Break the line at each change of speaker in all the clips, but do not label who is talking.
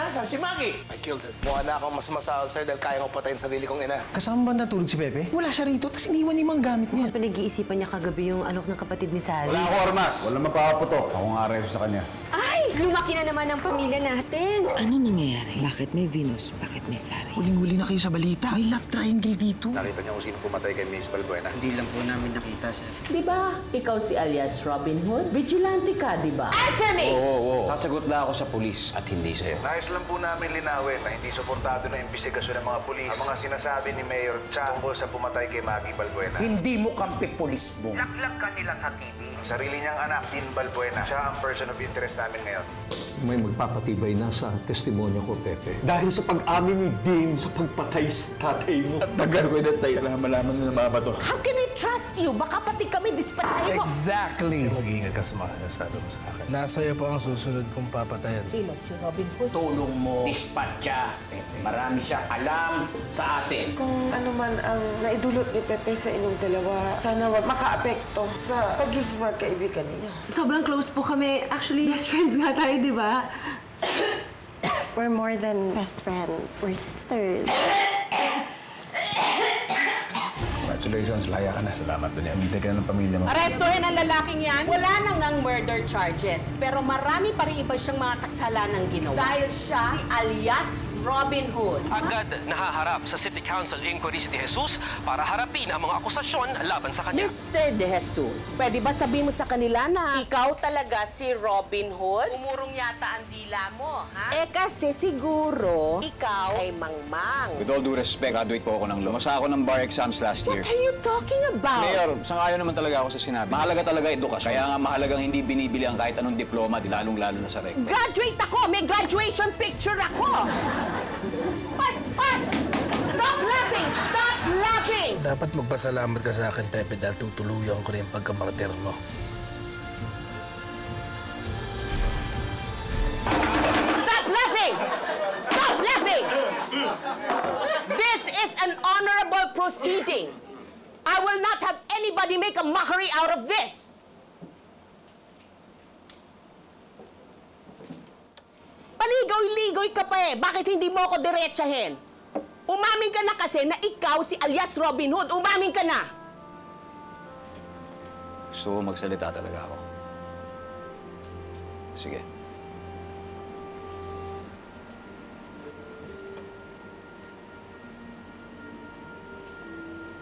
Nasaan si Maggie?
I killed her. Mukha na akong mas masahol, sir, dahil kaya ko patayin sarili kong ina.
Kasama ba natulog si Pepe? Wala siya rito, tapos iniwan niya yung mga gamit niya.
Pinag-iisipan niya kagabi yung alok ng kapatid ni Sally.
Wala ako, Ormas! Wala mapapaputok. Ako nga reso sa kanya.
Ay! Lumaki na naman ang pamilya natin!
Ano nangyayari? Bakit may Venus? Bakit may Sally?
Huling-huli na kayo sa balita. May love triangle dito.
Nakita niyo kung sino pumatay kay Miss Balbuena?
Hindi lang po namin nakita, sir.
Di ba, ikaw si alias Robin Hood? Vigilante ka, di ba? Answer me!
Oo. Sasagot na ako sa pulis at hindi sa'yo.
Nais lang po namin linawin na hindi suportado na imbestigasyon ng mga pulis ang mga sinasabi ni Mayor Cha tungkol sa pumatay kay Maggie Balbuena.
Hindi mo kampi pulis mo. Laglag ka nila sa TV.
Ang sarili niyang anak, Dean Balbuena, siya ang person of interest namin ngayon.
May magpapatibay na sa testimonya ko, Pepe. Dahil sa pag-amin ni Dean sa pagpatay sa tatay mo.
At tagal ko na tayo na malaman na mabato.
How can I trust you? Baka pati kami dispatay mo.
Exactly! Mag-iingat ka sa mga nasabi mo sa akin. Nasa'yo po ang susunod kong papatayan.
Sino si Robin Hood?
Tulong mo, dispatcha. Marami siyang alam sa atin.
Kung ano man ang naidulot ni Pepe sa inyong dalawa, sana wag makaapekto sa pagiging magkaibigan niyo.
Sobrang close po kami. Actually, best friends nga tayo, di ba?
We're more than best friends. We're sisters.
Congratulations, laya ka na. Salamat din. Amintay ka na ng pamilya mo.
Arestuhin ang lalaking yan. Wala nang ang murder charges, pero marami pa rin iba siyang mga kasalanang ginawa. Dahil siya si alias Robin Hood.
Agad nahaharap sa City Council Inquiry si De Jesus para harapin ang mga akusasyon laban sa kanya.
Mr. De Jesus, pwede ba sabihin mo sa kanila na ikaw talaga si Robin Hood? Umurong yata ang dila mo, ha? Eh kasi siguro, ikaw ay mangmang.
With all due respect, graduate po ako ng law. Masa ako ng bar exams last year.
What are you talking about?
Mayor, sangayon naman talaga ako sa sinabi. Mahalaga talaga edukasyon. Kaya nga mahalagang hindi binibili ang kahit anong diploma, lalong-lalo na sa recto.
Graduate ako! May graduation picture ako! What? Stop laughing! Stop laughing!
Dapat magpasalamat ka sa akin, Pepe, dahil tutuluyan ko na yung pagkamartir mo.
Stop laughing! Stop laughing! This is an honorable proceeding. I will not have anybody make a mockery out of this. Paligoy-ligoy ka pa eh. Bakit hindi mo ako diretsahin? Umamin ka na kasi na ikaw si alias Robin Hood. Umamin ka na.
Gusto ko magsalita talaga ako. Sige.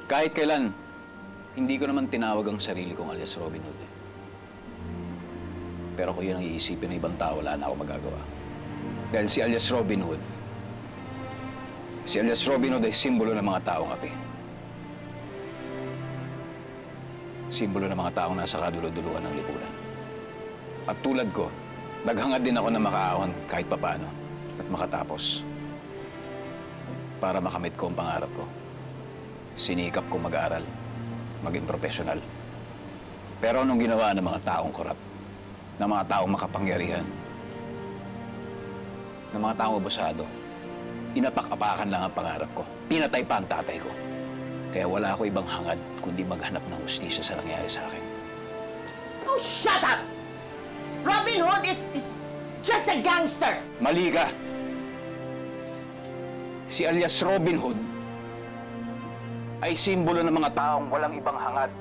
Kahit kailan, hindi ko naman tinawag ang sarili kong alias Robin Hood. Pero kung yun ang iisipin ng ibang tao, wala na ako magagawa. Dahil si alias Robin Hood ay simbolo ng mga taong api. Simbolo ng mga taong nasa kadulod-duluhan ng lipunan. At tulad ko, naghangad din ako na makaahon kahit papaano at makatapos. Para makamit ko ang pangarap ko. Sinikap kong mag-aaral, maging profesional. Pero anong ginawa ng mga taong korap, ng mga taong makapangyarihan, ng mga taong abusado, inapak-apakan lang ang pangarap ko. Pinatay pa ang tatay ko. Kaya wala ako ibang hangad kundi maghanap ng hustisya sa nangyari sa akin.
Oh, shut up! Robin Hood is just a gangster!
Mali ka! Si alias Robin Hood ay simbolo ng mga taong walang ibang hangad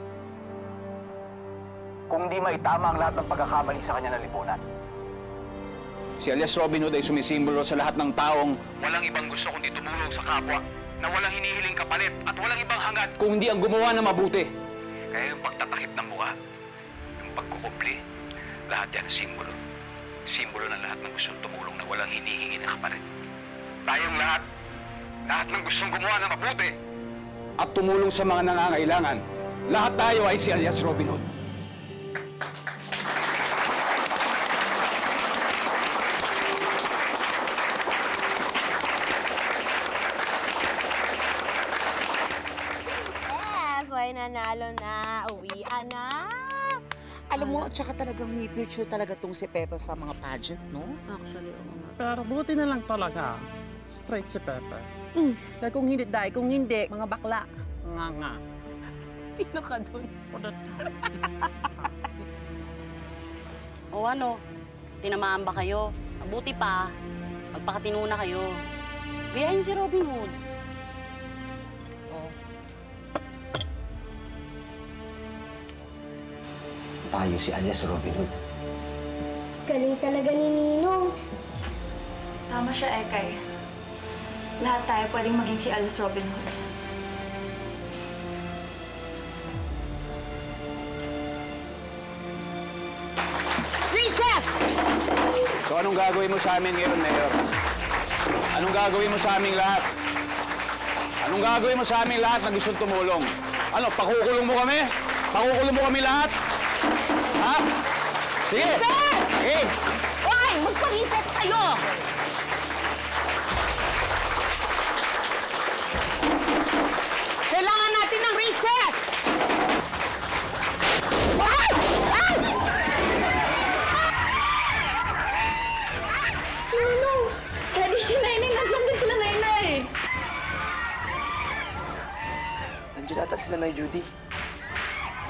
kung di maitama ang lahat ng pagkakamali sa kanya na lipunan. Si alias Robin Hood ay sumisimbolo sa lahat ng taong walang ibang gusto kundi tumulong sa kapwa, na walang hinihiling kapalit at walang ibang hangad kung hindi ang gumawa na mabuti. Kaya yung pagtatakip ng mukha, yung pagkukupli, lahat yan simbolo. Simbolo ng lahat ng gustong tumulong na walang hinihingi na kapalit. Tayong lahat ng gustong gumawa na mabuti at tumulong sa mga nangangailangan, lahat tayo ay si alias Robin Hood.
Ay, nanalo na. Uwian na.
Alam mo, tsaka talagang may future talaga tong si Pepe sa mga pageant, no?
Actually, oo nga.
Pero buti na lang talaga. Straight si Pepe.
Dahil kung hindi, mga bakla.
Nga.
Sino ka dun?
O ano, tinamaan ba kayo? Mabuti pa,
Magpakatino na kayo. Gayahin si Robin Hood. Oh.
Tayo si alias Robin Hood.
Galing talaga ni Ninong.
Tama siya, Ekay. Lahat tayo pwedeng maging si alias Robin Hood.
Recess!
So anong gagawin mo sa amin ngayon, Mayor? Anong gagawin mo sa aming lahat? Anong gagawin mo sa aming lahat na gustong tumulong? Ano, pakukulong mo kami? Pakukulong mo kami lahat? Ha? Sige!
Recess!
Sige!
Hoy! Magpa-recess kayo! Kailangan natin ng recess! Ay! Ay!
Si Ninong! Daddy, si Nainay! Nandiyan din sila, Nainay!
Nandiyan ata sila na Judy.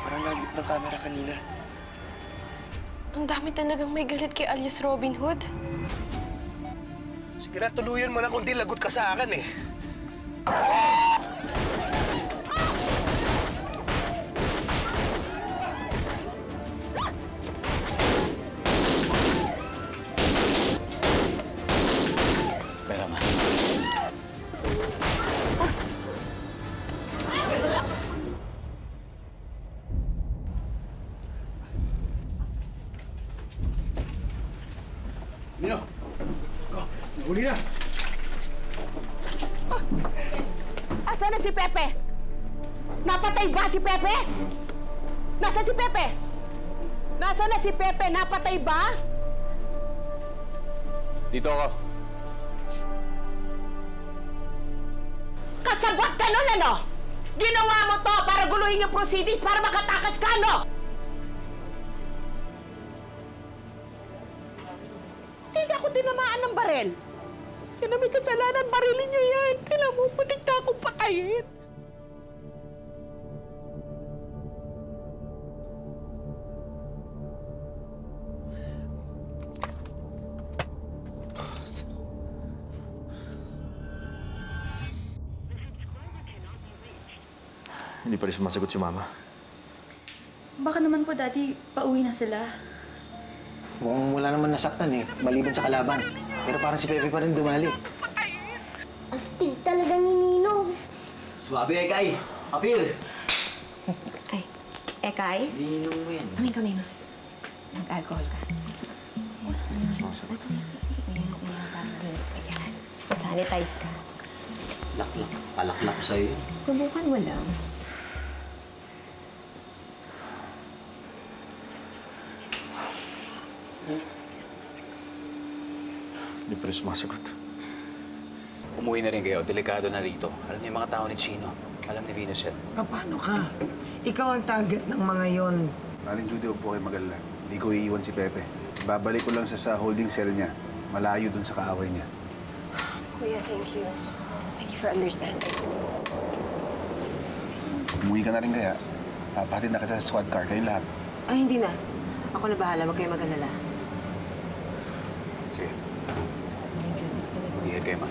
Parang nagip ng camera kanina.
Ang dami talagang may galit kay alias Robin Hood.
Sige na, tuluyan mo na kundi lagot ka sa akin eh.
Pera ma.
Nino! Nahuli na!
Asan na si Pepe? Napatay ba si Pepe? Nasaan si Pepe? Nasaan na si Pepe? Napatay ba?
Dito ako.
Kasabot ka nun, ano? Ginawa mo to para guluhin yung proceedings para makatakas ka, no? Hindi ako tinamaan ng barel. Yan na may kasalanan, barilin niyo yan. Kailangan mo, putik na akong pakayin.
Hindi pa rin sumasagot si Mama.
Baka naman po, Daddy, pauwi na sila.
Mukhang wala naman nasaktan eh, maliban sa kalaban. Pero parang si Pepe pa rin dumali.
Astig talaga ni Ninong.
Swabe, Ekay! Apir!
Ay, Ekay?
Ninong mo yan.
Kami. Mag-alcohol ka.
Sagot.
Sanitize ka.
Laklak. Palaklak sa'yo.
Subukan mo lang.
Hindi pa rin sumasagot.
Umuwi na rin kayo. Delikado na rito. Alam niyo yung mga tao ni Chino. Alam ni Venus yan.
Paano ka? Ikaw ang target ng mga yon.
Aling Judy, huwag po kayo mag-alala. Hindi ko iiwan si Pepe. Babalik ko lang sa holding cell niya. Malayo dun sa kaaway niya.
Kuya, thank you. Thank you for understanding.
Umuwi ka na rin kaya. Papahatid na kita sa squad car. Kayong lahat.
Ay, hindi na. Ako na bahala. Huwag kayo mag-alala.
Sige. Ingat kayo, ma.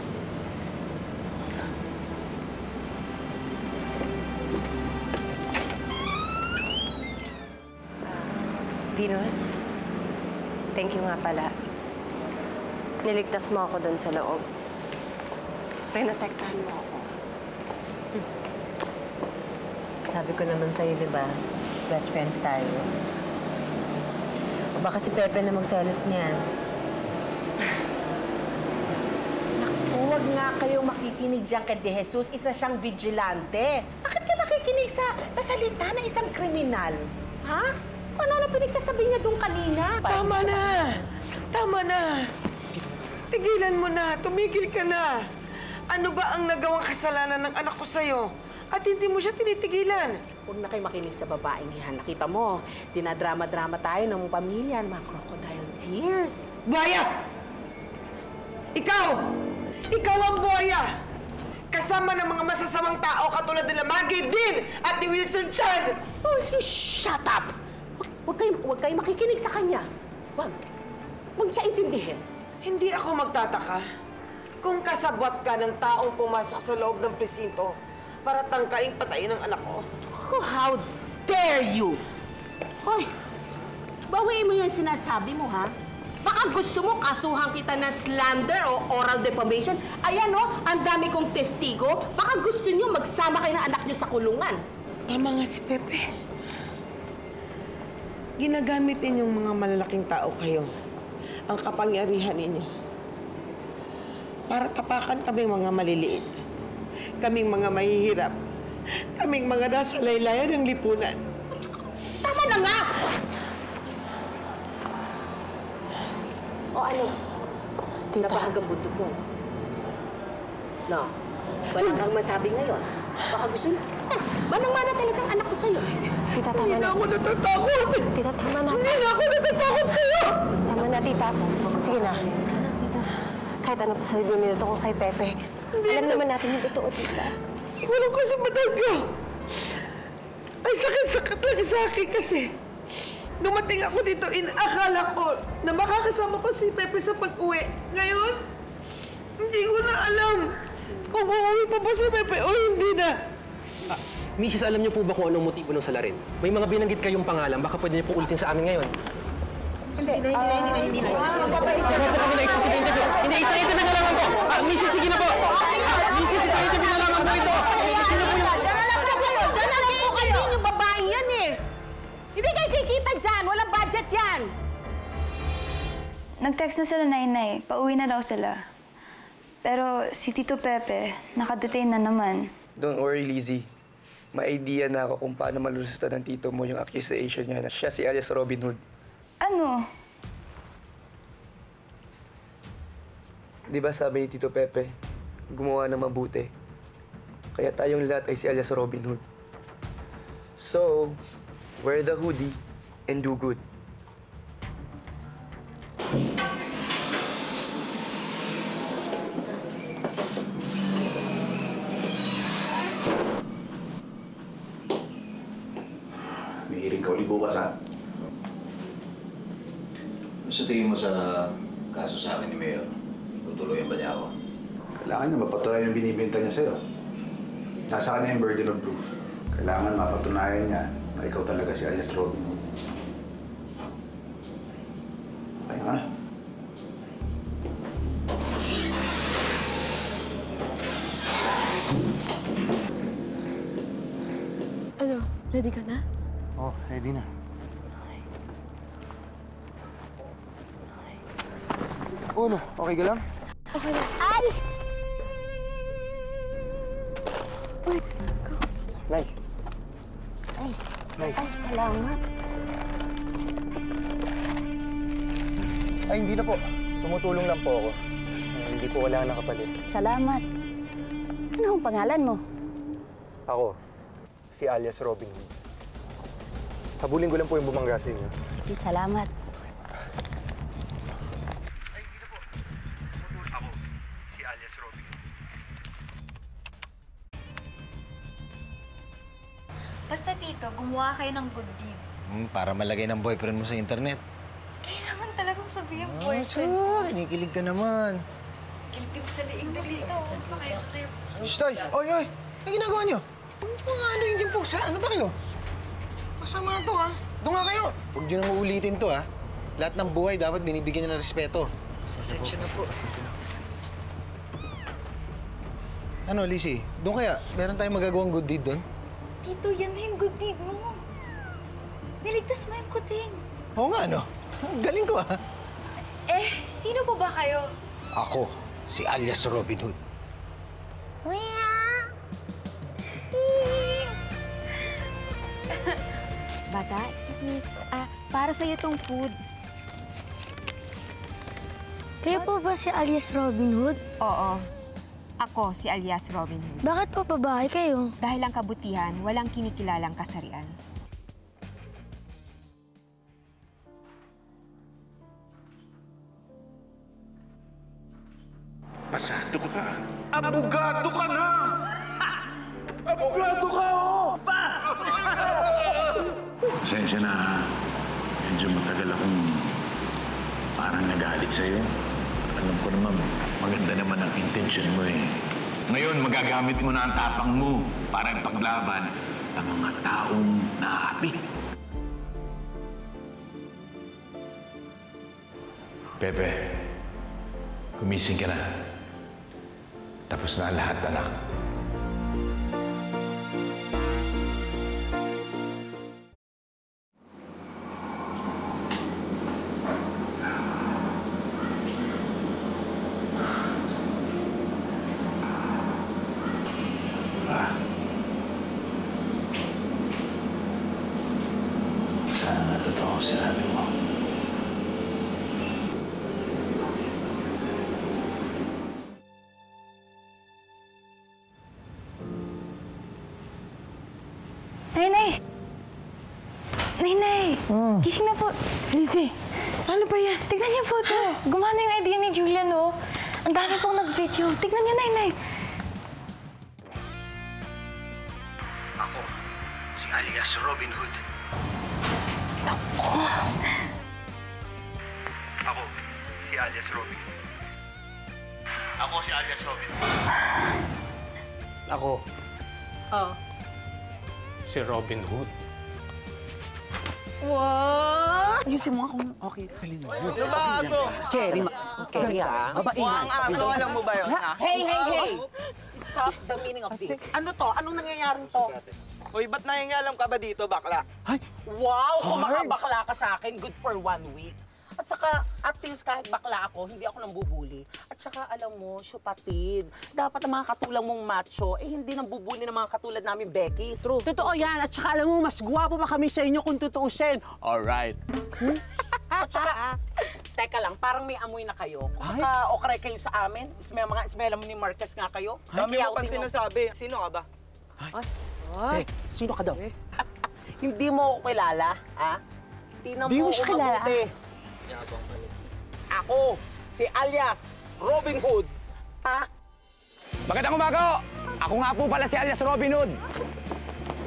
Venus, thank you nga pala. Niligtas mo ako doon sa loob. Pinotektahan mo ako.
Sabi ko naman sa'yo, di ba? Best friends tayo. O baka si Pepe na magselos niyan.
Naku, huwag nga kayong makikinig dyan kay De Jesus. Isa siyang vigilante. Bakit ka nakikinig sa salita ng isang kriminal? Ha? Ano na pinagsasabi niya doon kanina?
Tama na! Tama na! Tigilan mo na! Tumigil ka na! Ano ba ang nagawang kasalanan ng anak ko sa'yo? At hindi mo siya tinitigilan?
Huwag na kayo makinig sa babaeng yan. Nakita mo, dinadrama-drama tayo ng pamilya, ng mga crocodile tears.
Buhaya! Ikaw! Ikaw ang buhaya! Kasama ng mga masasamang tao katulad nila Maggie Dean at ni Wilson Chad!
Oh, you shut up! Huwag kayo makikinig sa kanya. Huwag siya intindihin.
Hindi ako magtataka Kung kasabwat ka ng taong pumasok sa loob ng presinto para tangkaing patayin ang anak ko.
Oh, how dare you! Hoy, bawiin mo yung sinasabi mo, ha? Baka gusto mo kasuhan kita ng slander o oral defamation. Ayan, oh, ang dami kong testigo. Baka gusto niyo magsama kayo ng anak niyo sa kulungan.
Tama nga si Pepe. Ginagamit ninyong mga malalaking tao kayo. Ang kapangyarihan ninyo. Para tapakan kaming mga maliliit. Kaming mga mahihirap. Kaming mga nasa laylayan ng lipunan.
Tama na nga! O ano? Nabahag ang buntot mo. No? Walang kang masabi ngayon. Baka gusto niyo. Sige na. Manang-mana talagang anak ko sa'yo.
Tita, tama
Hindi
na.
na ako natatakot.
Tita, tama na.
Hindi na ako natatakot sa'yo.
Tama na, tita. Sige na. Tita, kahit ano pa sabihin nito ko kay Pepe. Alam naman natin yung totoo, tita.
Walang kasi matangga. Ay, sakit-sakit lang sa akin kasi. Dumating ako dito, akala ko na makakasama ko si Pepe sa pag-uwi. Ngayon, hindi ko na alam kung uuwi pa ba si Pepe o hindi na.
Mrs., alam niyo po ba kung anong motibo ng salarin? May mga binanggit kayong pangalan, baka pwede niyo po ulitin sa amin ngayon.
Hindi na.
Hindi, isang interview na lamang po! Mrs., sige na po! Mrs., isang interview na lamang po ito! Sino po yung...
Diyan na lang po kayo! Diyan na lang po kayo! Hindi yung babae yan eh! Hindi kayo kikita dyan! Walang budget yan!
Nag-text na sila Nainay. Pauwi na daw sila. Pero si Tito Pepe, nakadetain na naman.
Don't worry, Lizzie. May idea na ako kung paano malulustan ng tito mo yung accusation niya na siya si alias Robin Hood.
Ano?
Di ba sabi ni Tito Pepe, gumawa ng mabuti. Kaya tayong lahat ay si alias Robin Hood. So, wear the hoodie and do good.
May hiring ka uli bukas, ha?
Sa tingin mo sa kaso sa akin ni Mayor, tutuloyan ba niya ako?
Kailangan niya mapatunayan yung binibenta niya sa'yo. Nasa kanya yung burden of proof. Kailangan mapatunayan niya na ikaw talaga si alias Robin Hood. Kaya nga.
Ano, ready ka na?
Oh, ready na. Oh, no. Okay ka lang?
Okay na. Ay! Uy, go.
Nay.
Ay, salamat.
Ay, hindi na po. Tumutulong lang po ako. Hindi po wala na kapalit.
Salamat. Ano ang pangalan mo?
Ako, si alias Robin Hood. Habulin ko lang po yung bumangga sa inyo.
Sige, salamat.
Ako, si alias Robin Hood.
Basta tito, gumawa kayo ng good deed.
Para malagay ng boyfriend mo sa internet.
Kailangan talagang sabihin boyfriend.
Kinikilig ka naman.
Guilty mo sa liig na dito. Ano ba kayo sa rep?
Stoy! Oy! Ano ginagawa niyo? Mga ano yung pusa? Ano ba kayo? Masama to, ha? Doon nga kayo. Huwag niyo nang uulitin to, ha? Lahat ng buhay dapat binibigyan niya ng respeto. Pasensya na po. Ano, Lizzie? Doon kaya? Meron tayong magagawang good deed doon?
Tito, yan na yung good deed mo. Niligtas mo yung kuting.
Oo nga, ano? Galing ko, ha?
Sino po ba kayo?
Ako, si alias Robin Hood.
Bata, excuse me. Para sa'yo tong food.
Kayo po ba si alias Robin Hood?
Oo. Ako si alias Robin Hood.
Bakit po babae kayo?
Dahil ang kabutihan, walang kinikilalang kasarian.
Pasado ka. Abogado ka na! Abogado ka, oh!
Pasensya na, ha? Medyo matagal akong parang nagalit sa'yo.
Alam ko naman, maganda naman ang intention mo eh. Ngayon, magagamit mo na ang tapang mo para ipaglaban ang mga taong naapi. Pepe, gumising ka na. Tapos na ang lahat, anak.
Sana nga totoo sinabi mo.
Nay! Nay! Gising na po.
Lizzie, ano ba yan?
Tignan niyo po ito. Gumana yung idea ni Julian, oh. Ang dami pong nag-video. Tignan niyo, Nay!
Ako, si alias Robin Hood. Ako, si alias Robin. Ako si alias Robin. Ako.
Oh.
Si Robin Hood.
Wow!
Ayusin mo akong okay. Halina.
Ano ba, aso?
Kerry, Kerry ha? Babaihan.
Mukhang aso, alam mo ba yun, ha?
Hey! Stop the meaning of this. Ano to? Anong nangyayari to?
Hoy, ba't nangingalam ka ba dito, bakla?
Wow! Kung makabakla ka sa akin, good for 1 week. At saka, at least kahit bakla ako, hindi ako nambubuli. At saka, alam mo, syupatid. Dapat ang mga katulang mong macho, hindi nambubuli ng mga katulad namin, Becky. True.
Totoo yan. At saka alam mo, mas gwapo pa kami sa inyo kung tutuusin. Alright.
At saka, teka lang, parang may amoy na kayo. Kung maka-okray kayo sa amin, mga ismela mo ni Marquez nga kayo.
Dami mo pang sinasabi. Sino ka ba?
Ay, sino ka daw? Hindi mo ako kilala, ha? Hindi mo siya kilala. Ako, si alias Robin Hood.
Magandang umaga! Ako nga po pala si alias Robin Hood.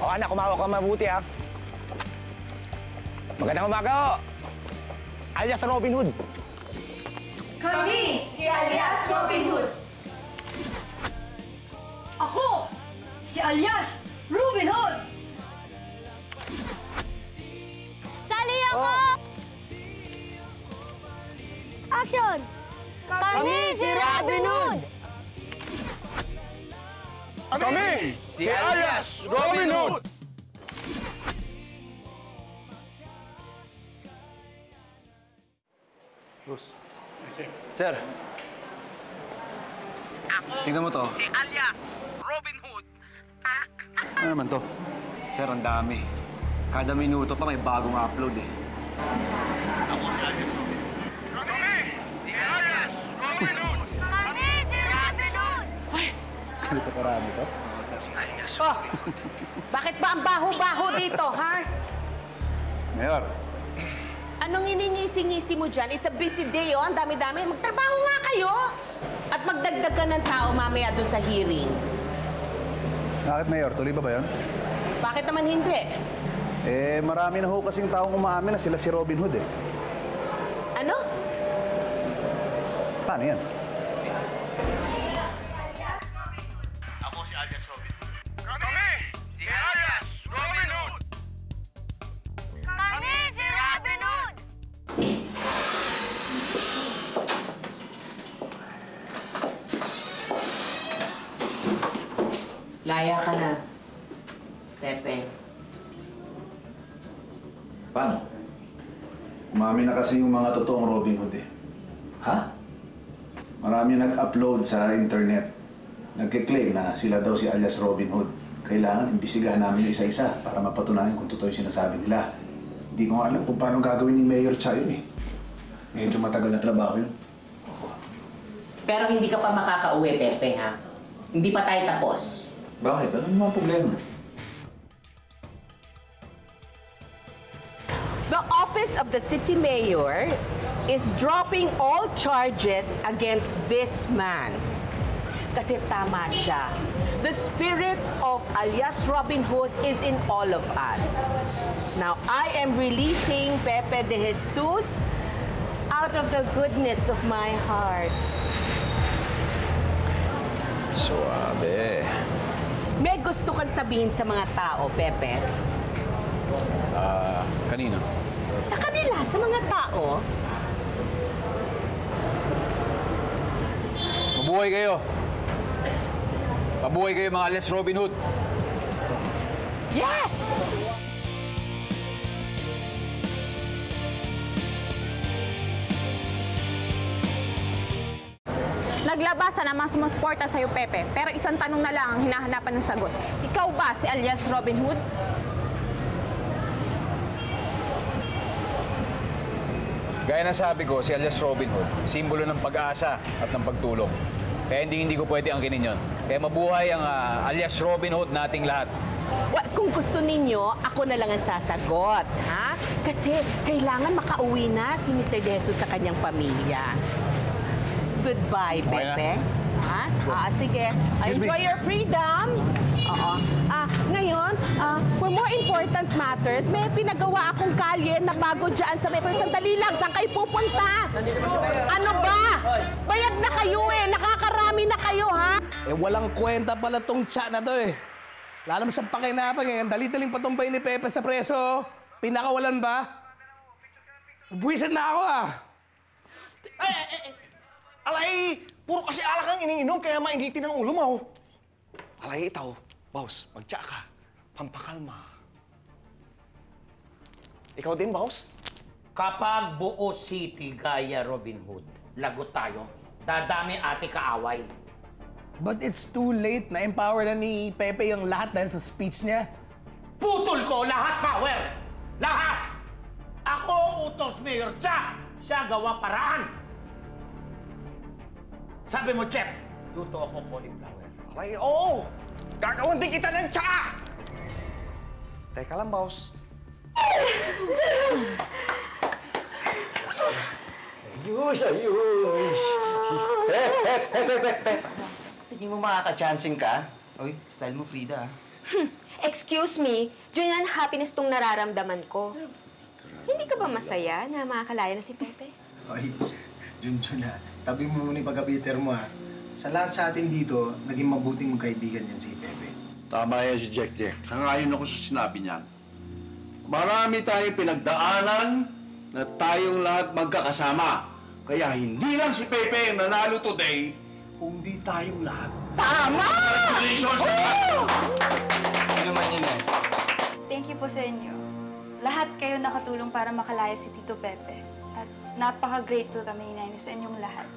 O anak, kumawak ka mabuti ha. Magandang umaga! Alias Robin Hood.
Kami, si alias Robin Hood. Ako, si alias Robin Hood.
Sali ako! Action! Kami si Robin Hood!
Kami, si alias Robin Hood.
Sir. Tingnan mo to.
Si alias Robin Hood.
Ano naman to? Sir, ang dami. Kada minuto pa may bagong upload eh. Ako si alias Robin. Kami, si alias Robin Hood.
Kami si Robin Hood!
Ganito karami to?
Oh, bakit ba ang baho-baho dito, ha?
Mayor,
Anong iningisi-ngisi mo dyan? It's a busy day, oh. Ang dami-dami. Magtrabaho nga kayo. At magdagdag ka ng tao mamaya doon sa hearing.
bakit Mayor? Tuloy ba yun?
Bakit naman hindi?
Eh, marami na ho kasing taong umaamin na sila si Robin Hood eh.
Ano?
Paano yan?
Ako si alias Robin. Kami, si alias Robin Hood.
Kami si Robin Hood!
Laya ka na, Pepe.
Paano? Umami na kasi yung mga totoong Robin Hood eh. Ha? Marami nag-upload sa internet. Nagkiklaim na sila daw si alias Robin Hood. Kailangan imbisigahan namin yung isa-isa para mapatunayan kung totoo yung sinasabi nila. Hindi ko alam kung paano gagawin ni Mayor Cha yun eh. Medyo matagal na trabaho yun.
Pero hindi ka pa makakauwi, Pepe, ha? Hindi pa tayo tapos.
Bakit? Ano naman problema?
The office of the city mayor is dropping all charges against this man. Kasi tama siya. The spirit of alias Robin Hood is in all of us. Now, I am releasing Pepe de Jesus out of the goodness of my heart.
Suabe.
May gusto kang sabihin sa mga tao, Pepe?
Kanino?
Sa kanila, sa mga tao.
Mabuhay kayo. Mabuhay kayo mga alias Robin Hood.
Yes!
Naglabasa na mas sumusuporta sa'yo, Pepe. Pero isang tanong na lang ang hinahanapan ng sagot. Ikaw ba si alias Robin Hood?
Gaya na sabi ko, si alias Robin Hood, simbolo ng pag-asa at ng pagtulong. Kaya hindi ko pwede angkinin yun. Kaya mabuhay ang alias Robin Hood nating lahat.
Kung gusto ninyo, ako na lang ang sasagot, ha? Kasi kailangan makauwi na si Mr. De Jesus sa kanyang pamilya. Goodbye, Pepe. Ha? Sige. Enjoy your freedom. Oo. Ngayon, for more important matters, may pinagawa akong kalye na bago dyan sa may sandali lang. Saan kayo pupunta? Ano ba? Bayad na kayo eh. Nakakarami na kayo, ha?
Walang kwenta pala tong chat na to eh. Wala naman siyang pakinabang eh. Dali-daling patumbay ni Pepe sa preso. Pinakawalan ba? Buwisit na ako
Alay, puro kasi alak ang iniinom kaya mainitin ang ulo mo. Alay, itaw, boss, magtsa ka. Pampakalma. Ikaw din, boss?
Kapag buo city gaya Robin Hood, lagot tayo. Dadami ate kaaway.
But it's too late. Na-empower na ni Pepe yung lahat dahil sa speech niya.
Putol ko lahat power! Lahat! Ako utos Mayor Cha! Siya gawa paraan! Sabi mo, Chef, luto ako cauliflower.
Alay, oo! Gagawan din kita ng tsa! Teka lang, boss.
Ayos! Tingin mo makaka-chancing ka? Uy, style mo, Frida,
Excuse me, Julian, happiness tong nararamdaman ko. Hindi ka ba masaya na makakalaya na si Pepe?
Ay, Junjun tabi mo muna yung pagka-bitter mo Sa lahat sa atin dito, naging mabuting magkaibigan yan si Pepe.
Tama yan si Jack. Sangayon ako sa sinabi niya. Marami tayong pinagdaanan na tayong lahat magkakasama. Kaya hindi lang si Pepe ang nanalo today, kundi tayong lahat.
Tama!
Congratulations!
Ano naman yun
Thank you po sa inyo. Lahat kayo nakatulong para makalaya si Tito Pepe. At napaka-grateful kami ni Nanay sa inyong lahat.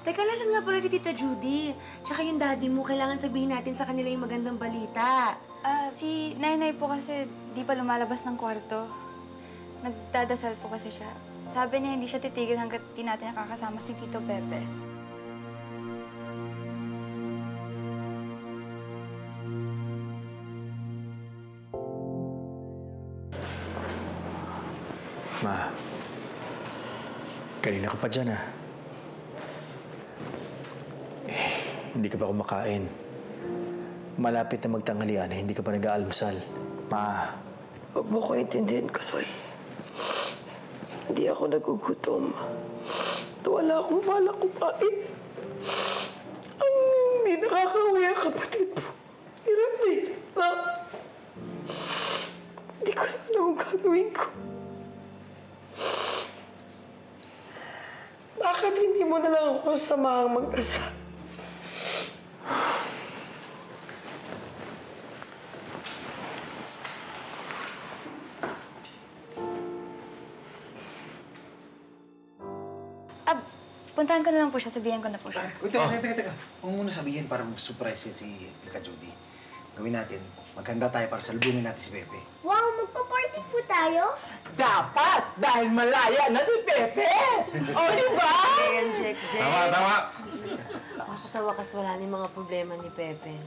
Teka, nasan nga pala si Tita Judy? Tsaka yung daddy mo, kailangan sabihin natin sa kanila yung magandang balita.
Si Nanay po kasi di pa lumalabas ng kwarto. Nagdadasal po kasi siya. Sabi niya hindi siya titigil hanggat di natin nakakasama si Tito Pepe.
Ma, kanina ka pa dyan hindi ka pa kumakain. Malapit na magtanghalian hindi ka pa nag-aalmusal. Ma.
Huwag mo ko intindihin, Kaloy. Hindi ako nagugutom. Wala akong balak kumain. Ang hindi nakakauwi ang kapatid mo. Hirap na hirap na. Hindi ko na alam ang gagawin ko. Bakit hindi mo na lang ako samahang mag-asa?
Puntahan ko na lang po siya, sabihin ko na po siya.
Uy, teka. Huwag mo muna sabihin para mag-surprise yan si Tita Judy. Gawin natin, maghanda tayo para salubungin natin si Pepe.
Wow, magpa-party po tayo?
Dapat! Dahil malaya na si Pepe! O, di ba?
Jack.
Tama.
Ako sa wakas wala na yung mga problema ni Pepe.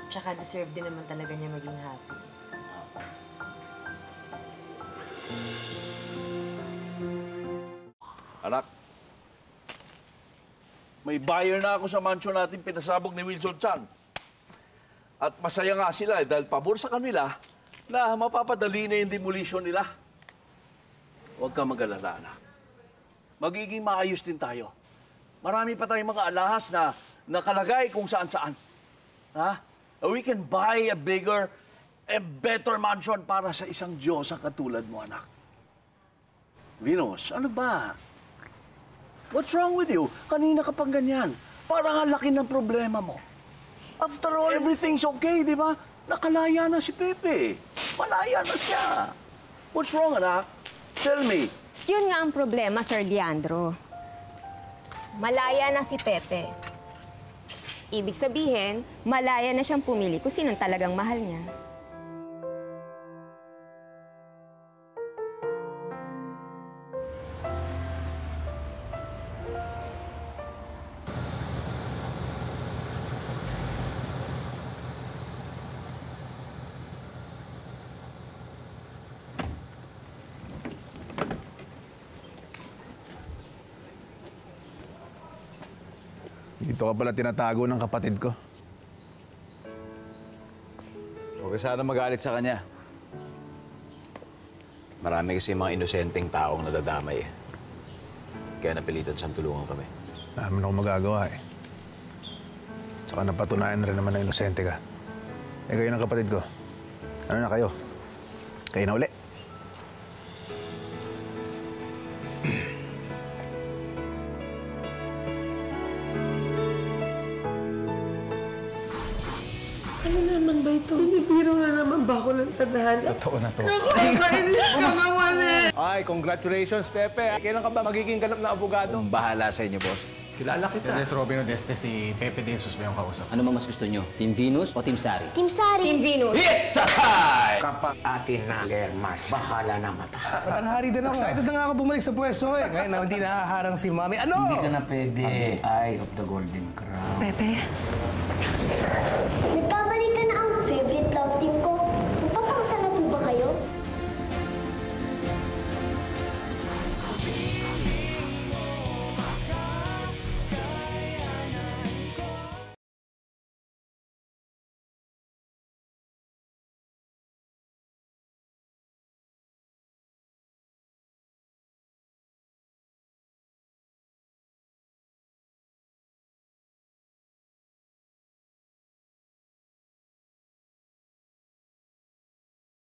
Tsaka deserve din naman talaga niya maging happy.
Anak, may buyer na ako sa mansion natin pinasabog ni Wilson Chan. At masaya nga sila dahil pabor sa kanila na mapapadali na yung demolition nila. Huwag ka mag-alala, anak. magiging maayos din tayo. Marami pa tayong mga alahas na nakalagay kung saan-saan. Ha? We can buy a bigger and better mansion para sa isang Diyosa katulad mo, anak. Venus, ano ba? What's wrong with you? Kanina ka pang ganyan. Parang ang laki ng problema mo. After all, everything's okay, di ba? Nakalaya na si Pepe. Malaya na siya. What's wrong, anak? Tell me.
Yun nga ang problema, Sir Leandro. Malaya na si Pepe. Ibig sabihin, malaya na siyang pumili kung sinong talagang mahal niya.
Dito ka pala tinatago ng kapatid ko.
Huwag ka sana magalit sa kanya. Marami kasi mga inosenteng taong nadadamay eh. Kaya napilitan siyang tulungan kami.
Namin ako magagawa eh. Tsaka napatunayan rin naman na inosente ka. Eh kayo ng kapatid ko. Ano na kayo? Kayo na uli.
Ano naman ba ito? Binibiro na naman ba ako ng tadhana?
Totoo na to.
Nakakainis ka naman eh!
Ay, congratulations, Pepe. Kailan ka ba magiging ganap na abogado?
Bahala sa inyo, boss.
Kilala kita.
Yes, Robin Odeste, si Pepe De Jesus ba yung kausap?
Ano mas gusto nyo? Team Venus o Team Sari?
Team Sari.
Team Venus.
It's a tie!
Kapag atin na Lermas, bahala na mata.
Matanghari din ako. Excited na nga ako bumalik sa pwesto eh. Ngayon na hindi nahaharang si Mami. Ano?
Hindi ka na pwede. Eye of the Golden Crown.
Pepe?
Nagkabalik